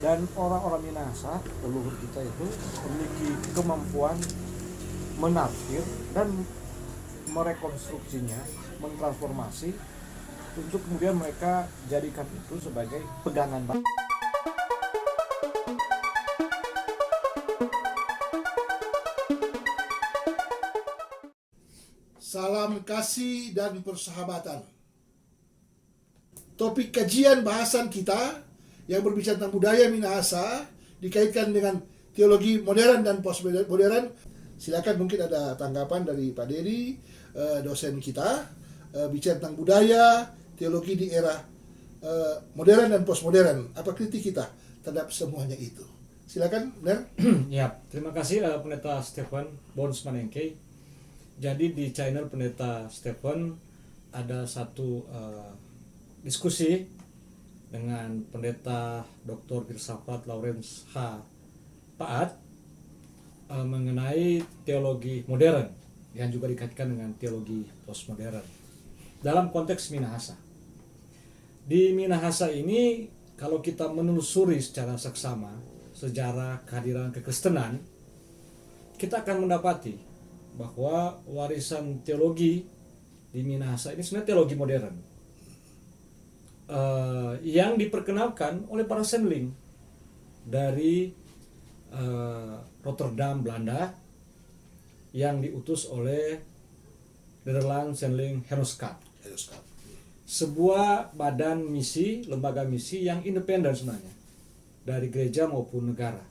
Dan orang-orang Minahasa, leluhur kita itu memiliki kemampuan menafsir dan merekonstruksinya, mentransformasi untuk kemudian mereka jadikan itu sebagai pegangan. Salam kasih dan persahabatan. Topik kajian bahasan kita yang berbicara tentang budaya Minahasa dikaitkan dengan teologi modern dan postmodern. Silakan, mungkin ada tanggapan dari Pak Dery, dosen kita, bicara tentang budaya, teologi di era modern dan postmodern. Apa kritik kita terhadap semuanya itu? Silakan, Ner. Ya, terima kasih Pendeta Stephen Bons Manengke. Jadi di channel Pendeta Stephen ada satu diskusi dengan Pendeta Dr. Filsafat Lawrence H. Paat mengenai teologi modern yang juga dikaitkan dengan teologi postmodern dalam konteks Minahasa. Di Minahasa ini kalau kita menelusuri secara seksama sejarah kehadiran kekristenan, kita akan mendapati bahwa warisan teologi di Minahasa ini sebenarnya teologi modern yang diperkenalkan oleh para sendeling dari Rotterdam, Belanda, yang diutus oleh Nederland Sendeling Genootschap, sebuah badan misi, lembaga misi yang independen sebenarnya dari gereja maupun negara.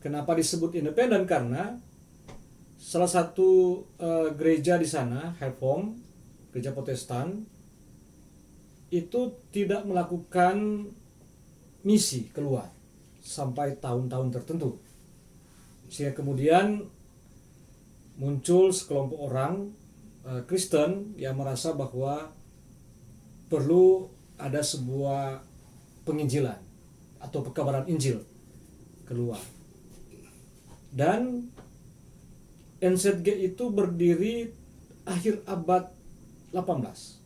Kenapa disebut independen? Karena salah satu gereja di sana, Hervormd, gereja Protestan, itu tidak melakukan misi keluar sampai tahun-tahun tertentu. Sehingga kemudian muncul sekelompok orang Kristen yang merasa bahwa perlu ada sebuah penginjilan atau pekabaran Injil keluar. Dan NZG itu berdiri akhir abad 18.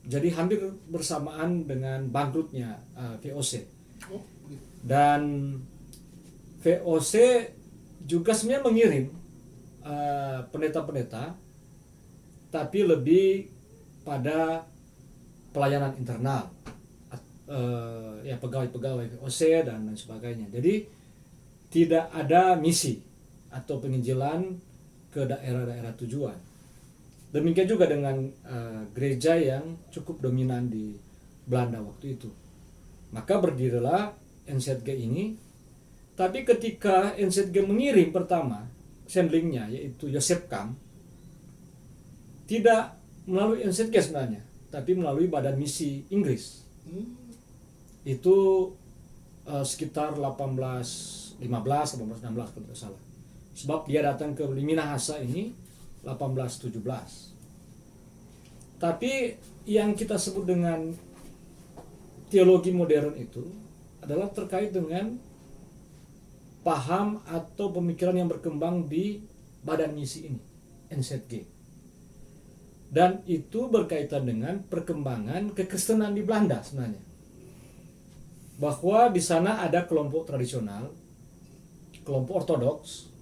Jadi hampir bersamaan dengan bangkrutnya VOC. Dan VOC juga sebenarnya mengirim pendeta-pendeta, tapi lebih pada pelayanan internal, ya pegawai-pegawai VOC dan lain sebagainya. Jadi tidak ada misi atau penginjilan ke daerah-daerah tujuan. Demikian juga dengan gereja yang cukup dominan di Belanda waktu itu. Maka berdirilah NZG ini. Tapi ketika NZG mengirim pertama sendelingnya, yaitu Joseph Camp, tidak melalui NZG sebenarnya, tapi melalui badan misi Inggris. Itu sekitar 1816 kalau tidak salah. Sebab dia datang ke Minahasa ini 1817. Tapi yang kita sebut dengan teologi modern itu adalah terkait dengan paham atau pemikiran yang berkembang di badan misi ini, NZG. Dan itu berkaitan dengan perkembangan kekristenan di Belanda sebenarnya. Bahwa di sana ada kelompok tradisional, kelompok ortodoks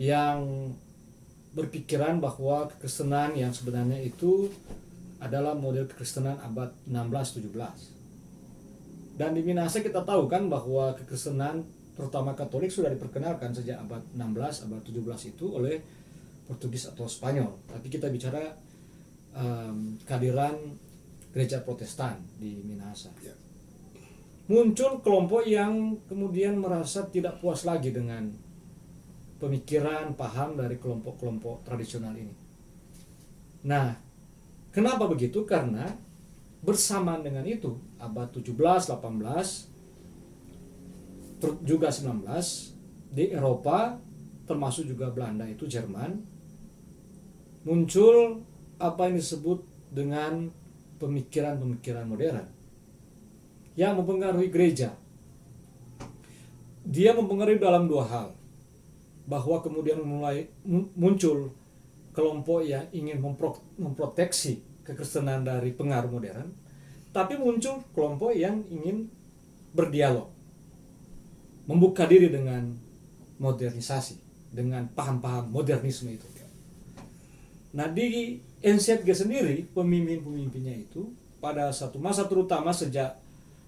yang berpikiran bahwa kekristenan yang sebenarnya itu adalah model kekristenan abad 16-17. Dan di Minahasa kita tahu kan bahwa kekristenan terutama Katolik sudah diperkenalkan sejak abad 16, abad 17 itu oleh Portugis atau Spanyol. Tapi kita bicara kehadiran gereja Protestan di Minahasa. Muncul kelompok yang kemudian merasa tidak puas lagi dengan pemikiran, paham dari kelompok-kelompok tradisional ini. Nah, kenapa begitu? Karena bersamaan dengan itu, abad 17, 18, juga 19, di Eropa, termasuk juga Belanda itu Jerman, muncul apa yang disebut dengan pemikiran-pemikiran modern yang mempengaruhi gereja. Dia mempengaruhi dalam dua hal. Bahwa kemudian mulai muncul kelompok yang ingin memproteksi kekristenan dari pengaruh modern, tapi muncul kelompok yang ingin berdialog, membuka diri dengan modernisasi, dengan paham-paham modernisme itu. Nah, di NZG sendiri pemimpin-pemimpinnya itu pada satu masa terutama sejak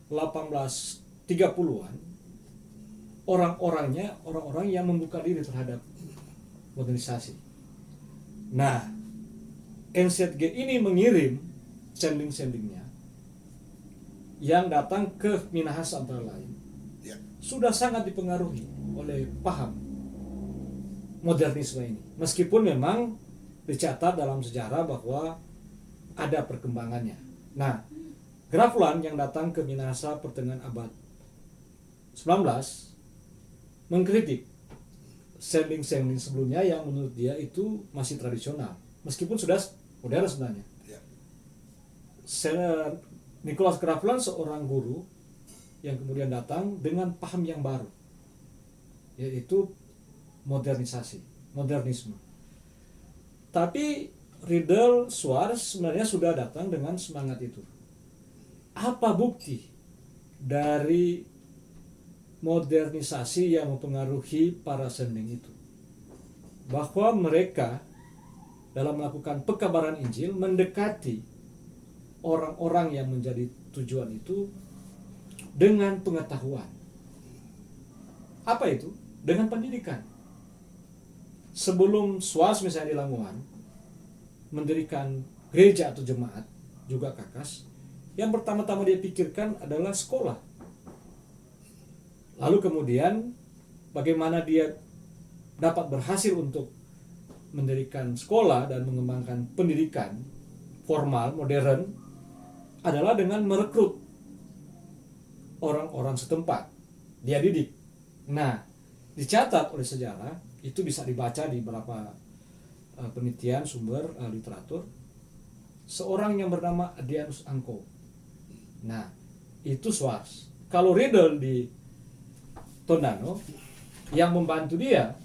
1830-an orang-orang yang membuka diri terhadap modernisasi. Nah, NZG ini mengirim sending-sendingnya yang datang ke Minahasa antara lain sudah sangat dipengaruhi oleh paham modernisme ini. Meskipun memang dicatat dalam sejarah bahwa ada perkembangannya. Nah, Grafland yang datang ke Minahasa pertengahan abad 19 mengkritik sending-sending sebelumnya yang menurut dia itu masih tradisional, meskipun sudah modern sebenarnya. Nicholas Grafland seorang guru yang kemudian datang dengan paham yang baru, yaitu modernisme. Tapi Riedel Schwartz sebenarnya sudah datang dengan semangat itu. Apa bukti dari modernisasi yang mempengaruhi para sending itu? Bahwa mereka dalam melakukan pekabaran Injil mendekati orang-orang yang menjadi tujuan itu dengan pengetahuan. Apa itu? Dengan pendidikan. Sebelum Schwartz misalnya di Lamongan mendirikan gereja atau jemaat, juga Kakas, yang pertama-tama dia pikirkan adalah sekolah. Lalu kemudian bagaimana dia dapat berhasil untuk mendirikan sekolah dan mengembangkan pendidikan formal, modern, adalah dengan merekrut orang-orang setempat. Dia didik. Nah, dicatat oleh sejarah, itu bisa dibaca di beberapa penelitian sumber literatur, seorang yang bernama Adianus Angko. Nah, itu Schwartz. Kalau Riedel di Tondano, yang membantu dia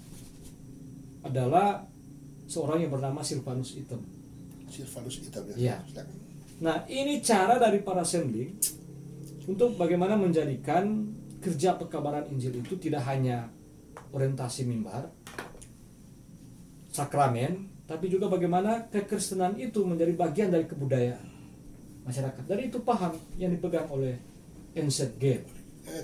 adalah seorang yang bernama Silvanus Item. Ya. Nah, ini cara dari para sending untuk bagaimana menjadikan kerja pekabaran Injil itu tidak hanya orientasi mimbar, sakramen, tapi juga bagaimana kekristenan itu menjadi bagian dari kebudayaan masyarakat. Dan itu paham yang dipegang oleh NZG.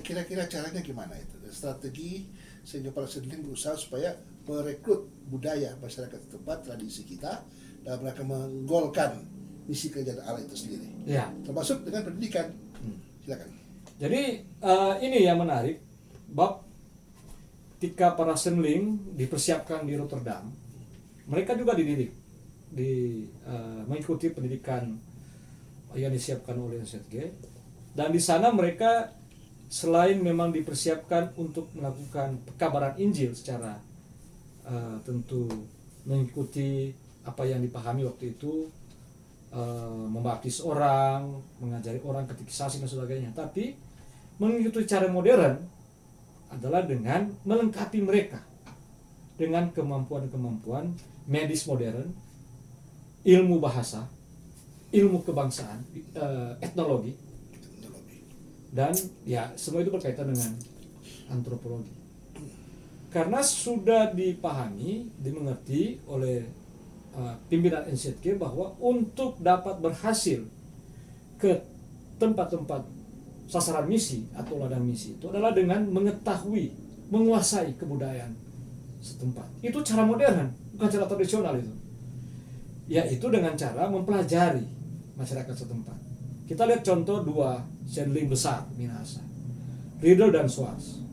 Kira-kira caranya gimana itu? Strategi sehingga para sending berusaha supaya merekrut budaya masyarakat setempat, tradisi kita, dalam rangka menggolkan misi kerajaan Allah itu sendiri. Ya. Termasuk dengan pendidikan. Silakan. Jadi ini yang menarik, bab ketika para sending dipersiapkan di Rotterdam, mereka juga dididik, mengikuti pendidikan yang disiapkan oleh NZG, dan di sana mereka selain memang dipersiapkan untuk melakukan pekabaran Injil secara tentu mengikuti apa yang dipahami waktu itu, membaptis orang, mengajari orang katekisasi dan sebagainya, tapi mengikuti cara modern adalah dengan melengkapi mereka dengan kemampuan-kemampuan medis modern, ilmu bahasa, ilmu kebangsaan, etnologi, dan ya semua itu berkaitan dengan antropologi. Karena sudah dipahami, dimengerti oleh pimpinan NZG bahwa untuk dapat berhasil ke tempat-tempat sasaran misi atau ladang misi itu adalah dengan mengetahui, menguasai kebudayaan setempat. Itu cara modern, bukan cara tradisional itu. Yaitu dengan cara mempelajari masyarakat setempat. Kita lihat contoh dua sendling besar Minahasa, Riedel dan Schwartz.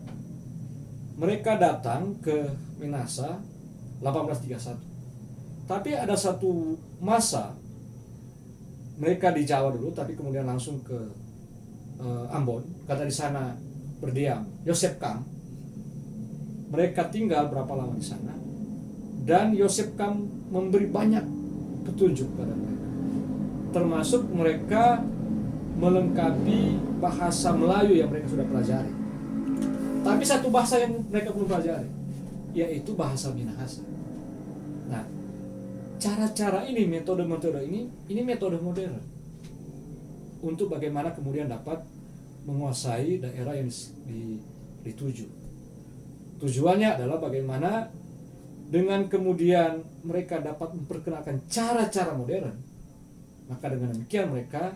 Mereka datang ke Minahasa 1831. Tapi ada satu masa mereka di Jawa dulu, tapi kemudian langsung ke Ambon, karena di sana berdiam Yosef Kam. Mereka tinggal berapa lama di sana, dan Yosef Kam memberi banyak petunjuk pada mereka, termasuk mereka melengkapi bahasa Melayu yang mereka sudah pelajari. Tapi satu bahasa yang mereka belum pelajari, yaitu bahasa Minahasa. Nah, cara-cara ini, metode-metode ini metode modern untuk bagaimana kemudian dapat menguasai daerah yang dituju. Tujuannya adalah bagaimana dengan kemudian mereka dapat memperkenalkan cara-cara modern. Maka dengan demikian mereka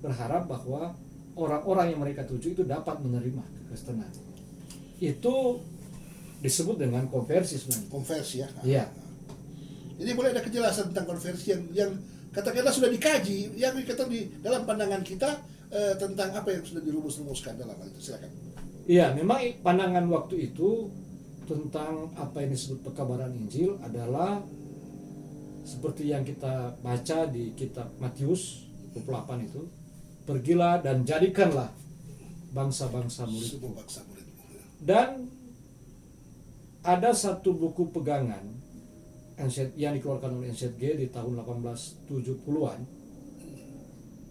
berharap bahwa orang-orang yang mereka tuju itu dapat menerima kekristenan. Itu disebut dengan konversi sebenarnya. Konversi ya. Iya. Jadi boleh ada kejelasan tentang konversi yang katakanlah sudah dikaji, yang dikatakan di dalam pandangan kita tentang apa yang sudah dirumus-rumuskan dalam hal itu. Silakan. Iya, memang pandangan waktu itu tentang apa yang disebut pekabaran Injil adalah seperti yang kita baca di kitab Matius 28 itu, pergilah dan jadikanlah bangsa-bangsa murid. Semua bangsa murid. Dan ada satu buku pegangan yang dikeluarkan oleh NZG di tahun 1870-an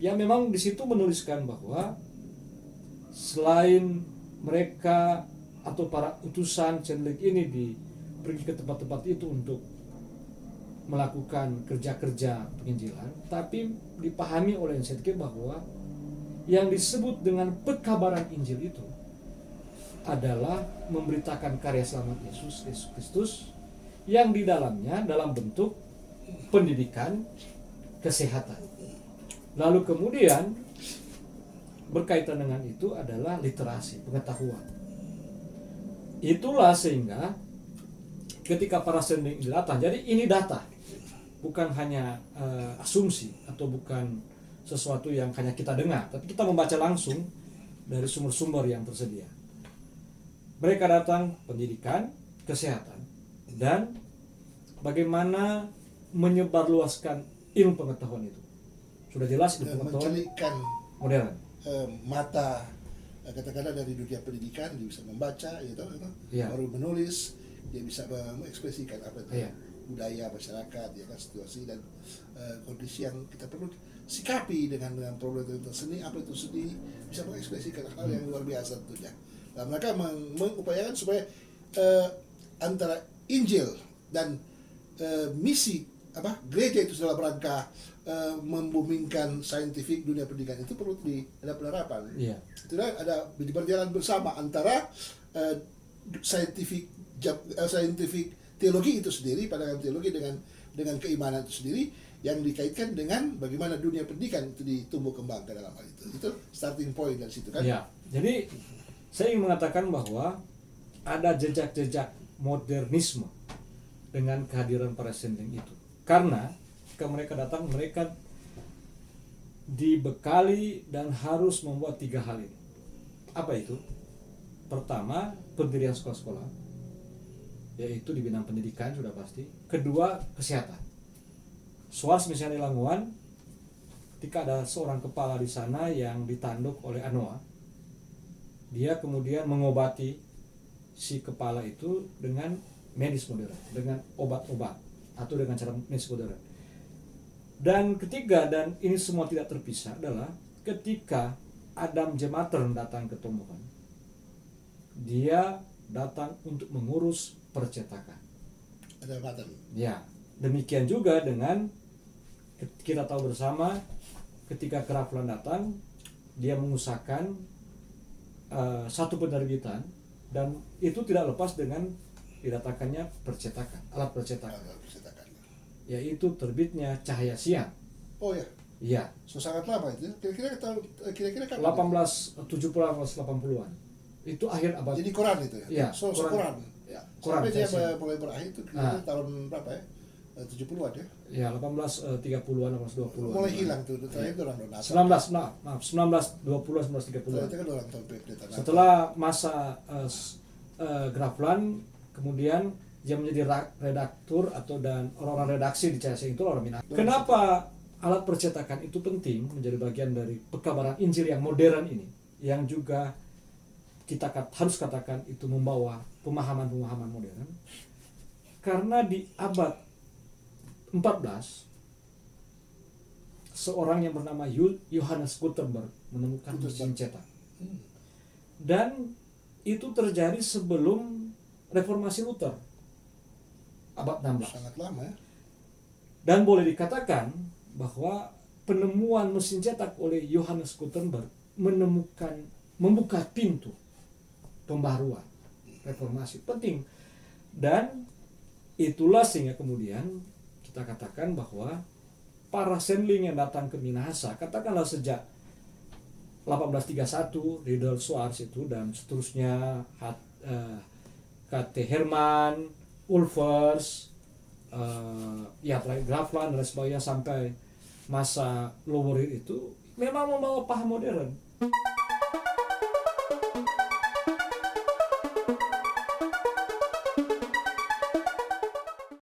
yang memang di situ menuliskan bahwa selain mereka atau para utusan Cendelik ini pergi ke tempat-tempat itu untuk melakukan kerja-kerja penginjilan, tapi dipahami oleh NZG bahwa yang disebut dengan pekabaran Injil itu adalah memberitakan karya selamat Yesus Kristus yang di dalamnya dalam bentuk pendidikan, kesehatan. Lalu kemudian berkaitan dengan itu adalah literasi, pengetahuan. Itulah sehingga ketika para sendiri datang, jadi ini data, bukan hanya asumsi atau bukan sesuatu yang hanya kita dengar, tapi kita membaca langsung dari sumber-sumber yang tersedia. Mereka datang pendidikan, kesehatan, dan bagaimana menyebarluaskan ilmu pengetahuan itu. Sudah jelas ilmu pengetahuan Mencelikan modern. mata katakanlah dari dunia pendidikan, dia bisa membaca, gitu, Iya. baru menulis, dia bisa mengekspresikan apa itu Iya. budaya masyarakat, ya kan, situasi dan kondisi yang kita perlu sikapi dengan problem tentang seni, apa itu seni, bisa mengekspresikan hal yang luar biasa tentunya. Nah, mereka mengupayakan supaya antara Injil dan misi gereja itu dalam rangka membumingkan saintifik dunia pendidikan itu perlu ada penerapan. Iya. Itu ada berjalan bersama antara saintifik teologi itu sendiri, pandangan teologi dengan keimanan itu sendiri yang dikaitkan dengan bagaimana dunia pendidikan itu ditumbuh kembangkan dalam hal itu. Itu starting point dari situ kan. Iya. Jadi saya ingin mengatakan bahwa ada jejak-jejak modernisme dengan kehadiran para sending itu. Karena ketika mereka datang, mereka dibekali dan harus membuat 3 hal ini. Apa itu? Pertama, pendirian sekolah-sekolah, yaitu di bidang pendidikan sudah pasti. Kedua, kesehatan. Soas misalnya di Languan, ketika ada seorang kepala di sana yang ditanduk oleh ANOA, dia kemudian mengobati si kepala itu dengan medis modern, dengan obat-obat atau dengan cara medis modern. Dan ketiga, dan ini semua tidak terpisah, adalah ketika Adam Jematern datang ke Tombokan, dia datang untuk mengurus percetakan. Ada pattern. Ya, demikian juga dengan kita tahu bersama ketika Kraflan datang, dia mengusahakan satu penerbitan, dan itu tidak lepas dengan didatangkannya percetakan, alat percetakan, yaitu terbitnya Cahaya Siang. Oh ya, Iya, so sangat lama itu. Kira-kira kapan? 1870-an, 80-an. Itu akhir abad. Jadi koran itu ya? Iya, So koran. koran. Ya, koran Sampai dia Cahaya Siang. mulai berakhir itu tahun berapa ya? 70-an ya? Ya, 1830-an, 1820-an. Mulai hilang tuh, terakhir itu orang Donat. 1920-an, 1930-an. Itu kan orang tahun Tanah. Setelah masa Graflan, kemudian dia menjadi redaktur dan orang-orang redaksi di Cahaya Siang itu orang Minang. Kenapa alat percetakan itu penting menjadi bagian dari pekabaran Injil yang modern ini, yang juga kita harus katakan itu membawa pemahaman-pemahaman modern? Karena di abad 14 seorang yang bernama Johannes Gutenberg menemukan mesin cetak, dan itu terjadi sebelum reformasi Luther abad 16. Sangat lama ya. Dan boleh dikatakan bahwa penemuan mesin cetak oleh Johannes Gutenberg menemukan membuka pintu pembaruan, reformasi penting. Dan itulah sehingga kemudian kita katakan bahwa para sendling yang datang ke Minahasa, katakanlah sejak 1831 Riedel Swartz itu dan seterusnya, KT Herman, Ulvers, ya Grafland dan sebagainya sampai masa Lowery itu memang membawa paham modern.